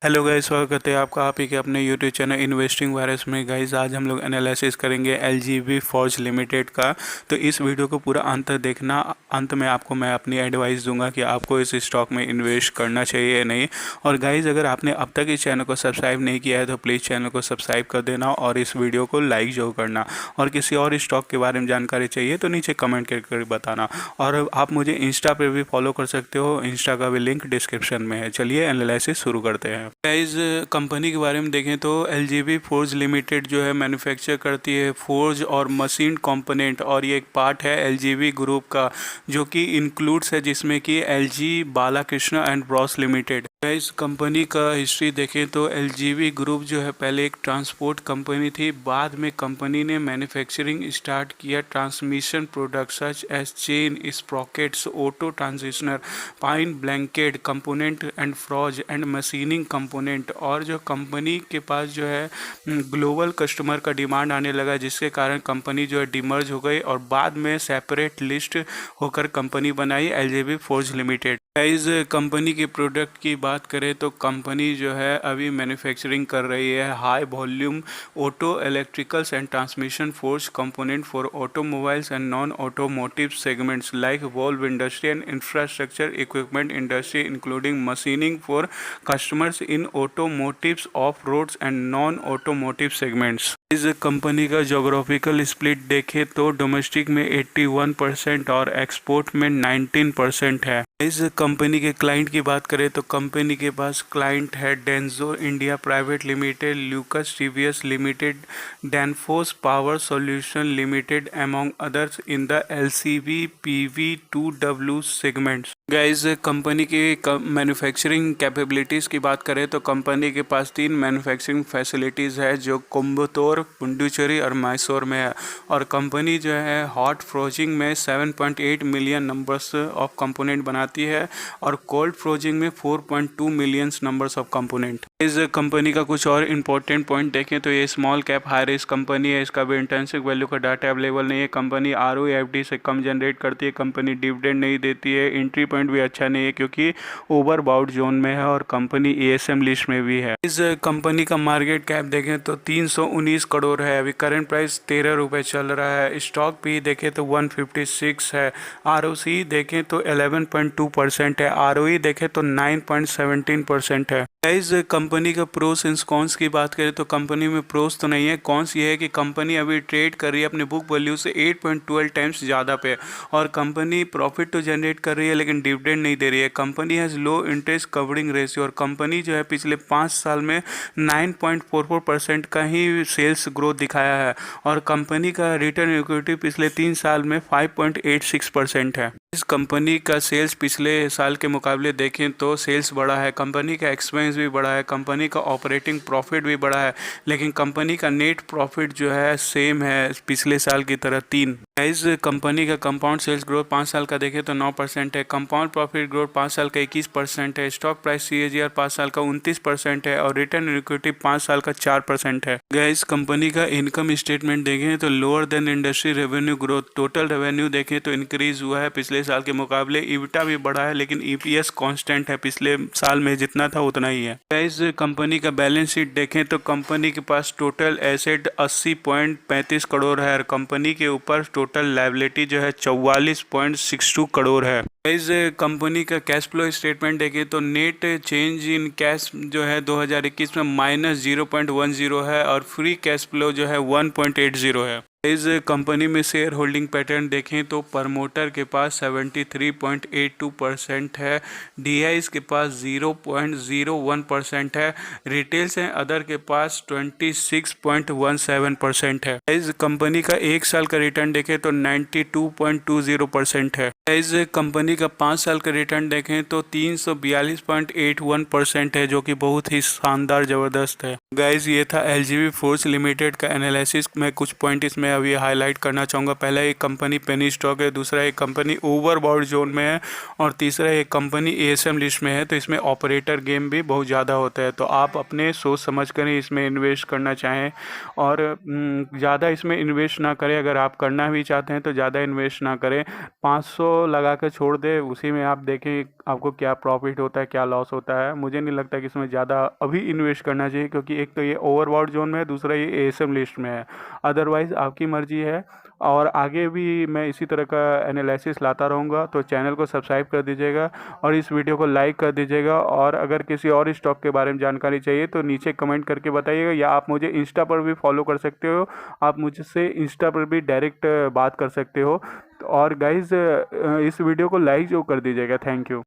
Hello guys, स्वागत है आपका आप ही के अपने यूट्यूब चैनल इन्वेस्टिंग वायरस में। गाइस आज हम लोग एनालिसिस करेंगे एलजीबी फॉर्ज लिमिटेड का। तो इस वीडियो को पूरा अंत तक देखना। अंत में आपको मैं अपनी एडवाइस दूंगा कि आपको इस स्टॉक में इन्वेस्ट करना चाहिए या नहीं। और गाइस अगर आपने अब तक इस चैनल को सब्सक्राइब नहीं किया है तो प्लीज़ चैनल को सब्सक्राइब कर देना और इस वीडियो को लाइक जरूर करना। और किसी और स्टॉक के बारे में जानकारी चाहिए तो नीचे कमेंट करके बताना। और आप मुझे इंस्टा पर भी फॉलो कर सकते हो, इंस्टा का भी लिंक डिस्क्रिप्शन में है। चलिए एनालिसिस शुरू करते हैं। गाइस कंपनी के बारे में देखें तो एलजीबी फोर्ज लिमिटेड जो है मैन्युफैक्चर करती है फोर्ज और मशीन कंपोनेंट, और ये एक पार्ट है एलजीबी ग्रुप का जो कि इंक्लूड्स है जिसमें कि LG Balakrishna and Bros limited. Guys company का हिस्ट्री देखें तो एलजीबी ग्रुप जो है पहले एक ट्रांसपोर्ट कंपनी थी। बाद में कंपनी ने मैन्युफैक्चरिंग स्टार्ट किया transmission product such as chain sprockets, auto tensioner, fine blanked component and forged and machining component. और जो कंपनी के पास जो है ग्लोबल कस्टमर का डिमांड आने लगा जिसके कारण कंपनी जो है डिमर्ज हो गई और बाद में सेपरेट लिस्ट होकर कंपनी बनाई एलजीबी फोर्ज लिमिटेड। इस कंपनी के प्रोडक्ट की बात करें तो कंपनी जो है अभी मैन्युफैक्चरिंग कर रही है high volume auto electricals and transmission force component for automobiles and non automotive segments like valve industry and infrastructure equipment industry including machining for customers in automotives off roads and non automotive segments. इस company का geographical split देखें तो domestic में 81% और export में 19% है। इस company के क्लाइंट की बात करें तो कंपनी के पास क्लाइंट है Denso India private limited, Lucas TVS limited, Danfoss power solution limited among others in the LCV PV 2W segments. Guys company की मैन्युफैक्चरिंग कैपेबिलिटीज़ की बात करें तो कंपनी के पास 3 मैन्युफैक्चरिंग फैसिलिटीज़ है जो कोयम्बटूर, पुडुचेरी और मैसूर में है। और कंपनी जो है हॉट फ्रोजिंग में 7.8 मिलियन नंबर्स ऑफ कंपोनेंट बनाती है और कोल्ड फ्रोजिंग में 4.2 मिलियन नंबर्स ऑफ कंपोनेंट। इस कंपनी का कुछ और इम्पोर्टेंट पॉइंट देखें तो ये small cap high risk company है। इसका भी इंट्रिंसिक वैल्यू का डाटा अवेलेबल नहीं है। कंपनी ROE/FD से कम जनरेट करती है। कंपनी डिविडेंड नहीं देती है। एंट्री पॉइंट भी अच्छा नहीं है क्योंकि ओवरबाउट जोन में है और कंपनी ASM लिस्ट में भी है। इस कंपनी का मार्केट कैप देखें तो 319 करोड़ है। अभी करंट प्राइस 13 रुपये चल रहा है। स्टॉक भी देखें तो 156 है। ROC देखें तो 11.2% है। ROE देखें तो 9.17% है। इस कंपनी का प्रोस एंड कॉन्स की बात करें तो कंपनी में प्रोस तो नहीं है, कॉन्स ये है कि कंपनी अभी ट्रेड कर रही है अपने बुक वैल्यू से 8.12 टाइम्स ज़्यादा पे और कंपनी प्रॉफिट तो जनरेट कर रही है लेकिन डिविडेंड नहीं दे रही है। Company has low interest covering ratio और कंपनी जो है पिछले 5 साल में 9.44% का ही सेल्स ग्रोथ दिखाया है और कंपनी का रिटर्न इक्विटी पिछले 3 साल में 5.86% है। इस कंपनी का सेल्स पिछले साल के मुकाबले देखें तो सेल्स बढ़ा है, कंपनी का एक्सपेंस भी बढ़ा है, कंपनी का ऑपरेटिंग प्रॉफिट भी बढ़ा है, लेकिन कंपनी का नेट प्रॉफिट जो है सेम है पिछले साल की तरह 3। इस कंपनी का कंपाउंड सेल्स ग्रोथ 5 साल का देखें तो 9% है, कंपाउंड प्रॉफिट ग्रोथ 5 साल का 21% है, स्टॉक प्राइस CAGR 5 साल का 29% है और रिटर्न इक्विटी 5 साल का 4% है। इस कंपनी का इनकम स्टेटमेंट देखें तो lower than industry revenue growth, total revenue देखें तो इंक्रीज हुआ है पिछले साल के मुकाबले, EBITDA भी बढ़ा है लेकिन EPS कांस्टेंट है, पिछले साल में जितना था उतना ही है। इस कंपनी का बैलेंस शीट देखें तो कंपनी के पास टोटल एसेट 80.35 करोड़ है और कंपनी के ऊपर टोटल लायबिलिटी जो है 44.62 करोड़ है। इस कंपनी का कैश फ्लो स्टेटमेंट देखें तो नेट चेंज इन कैश जो है 2021 में -0.10 है और फ्री कैश फ्लो जो है 1.80 है। इस कंपनी में शेयर होल्डिंग पैटर्न देखें तो प्रमोटर के पास 73.82% है, DIs के पास 0.01% है, रिटेल्स एंड अदर के पास 26.17% है। इस कंपनी का 1 साल का रिटर्न देखें तो 92.20% है। इस कंपनी का 5 साल का रिटर्न देखें तो 342.81% है जो कि बहुत ही शानदार ज़बरदस्त है। गाइज ये था एलजीबी फोर्ज लिमिटेड का एनालिसिस। मैं कुछ पॉइंट इसमें मैं अभी हाईलाइट करना चाहूँगा। पहला एक कंपनी पेनी स्टॉक है, दूसरा एक कंपनी ओवरबॉट जोन में है और तीसरा एक कंपनी एएसएम लिस्ट में है। तो इसमें ऑपरेटर गेम भी बहुत ज़्यादा होता है, तो आप अपने सोच समझ कर ही इसमें इन्वेस्ट करना चाहें और ज़्यादा इसमें इन्वेस्ट ना करें। अगर आप करना भी चाहते हैं तो ज़्यादा इन्वेस्ट ना करें, 500 लगा कर छोड़ दें, उसी में आप देखें आपको क्या प्रॉफिट होता है क्या लॉस होता है। मुझे नहीं लगता कि इसमें ज़्यादा अभी इन्वेस्ट करना चाहिए, क्योंकि एक तो ये ओवरबॉट जोन में है, दूसरा ये एएसएम लिस्ट में है। अदरवाइज़ आपकी मर्जी है, और आगे भी मैं इसी तरह का एनालिसिस लाता रहूँगा। तो चैनल को सब्सक्राइब कर दीजिएगा और इस वीडियो को लाइक कर दीजिएगा। और अगर किसी और स्टॉक के बारे में जानकारी चाहिए तो नीचे कमेंट करके बताइएगा, या आप मुझे इंस्टा पर भी फॉलो कर सकते हो, आप मुझसे इंस्टा पर भी डायरेक्ट बात कर सकते हो। और गाइज़ इस वीडियो को लाइक जो कर दीजिएगा। Thank you.